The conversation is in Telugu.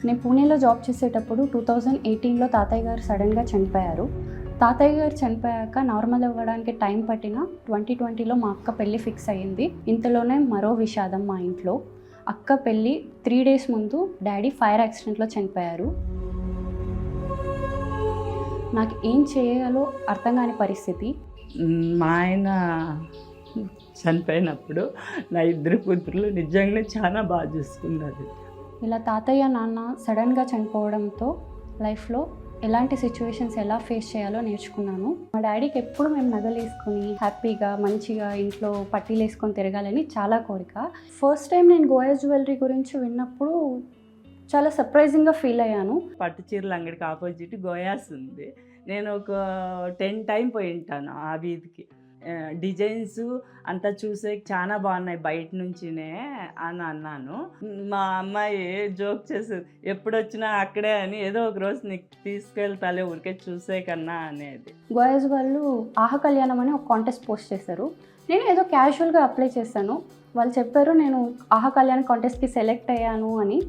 నేను పూణేలో జాబ్ చేసేటప్పుడు 2018లో తాతయ్య గారు సడన్గా చనిపోయారు. తాతయ్య గారు చనిపోయాక నార్మల్ అవ్వడానికి టైం పట్టిన 2020లో మా అక్క పెళ్ళి ఫిక్స్ అయ్యింది. ఇంతలోనే మరో విషాదం మా ఇంట్లో. అక్క పెళ్ళి 3 డేస్ ముందు డాడీ ఫైర్ యాక్సిడెంట్లో చనిపోయారు. నాకు ఏం చేయాలో అర్థం కాని పరిస్థితి. మా ఆయన చనిపోయినప్పుడు నా ఇద్దరు కూతుర్లు నిజంగానే చాలా బాగా చూసుకున్నది. ఇలా తాతయ్య నాన్న సడన్గా చనిపోవడంతో లైఫ్లో ఎలాంటి సిచ్యువేషన్స్ ఎలా ఫేస్ చేయాలో నేర్చుకున్నాను. మా డాడీకి ఎప్పుడు మేము నగలు వేసుకొని హ్యాపీగా మంచిగా ఇంట్లో పట్టీలు వేసుకొని తిరగాలని చాలా కోరిక. ఫస్ట్ టైం నేను గోయా జ్యువెలరీ గురించి విన్నప్పుడు చాలా సర్ప్రైజింగ్గా ఫీల్ అయ్యాను. పట్టు చీరల అంగడికి ఆపోజిట్ గోయాస్ ఉంది. నేను ఒక 10 టైం పోయి ఉంటాను ఆ వీధికి. డిజైన్స్ అంతా చూసే చాలా బాగున్నాయి బయట నుంచినే అని అన్నాను. మా అమ్మాయి జోక్ చేసేది, ఎప్పుడు వచ్చినా అక్కడే అని, ఏదో ఒక రోజు నీకు తీసుకెళ్తాలే ఊరికే చూసే కన్నా అనేది. గోయాస్ వాళ్ళు ఆహా కళ్యాణం అని ఒక కాంటెస్ట్ పోస్ట్ చేశారు. నేను ఏదో క్యాజువల్గా అప్లై చేశాను. వాళ్ళు చెప్పారు నేను ఆహా కళ్యాణ్ కాంటెస్ట్కి సెలెక్ట్ అయ్యాను అని.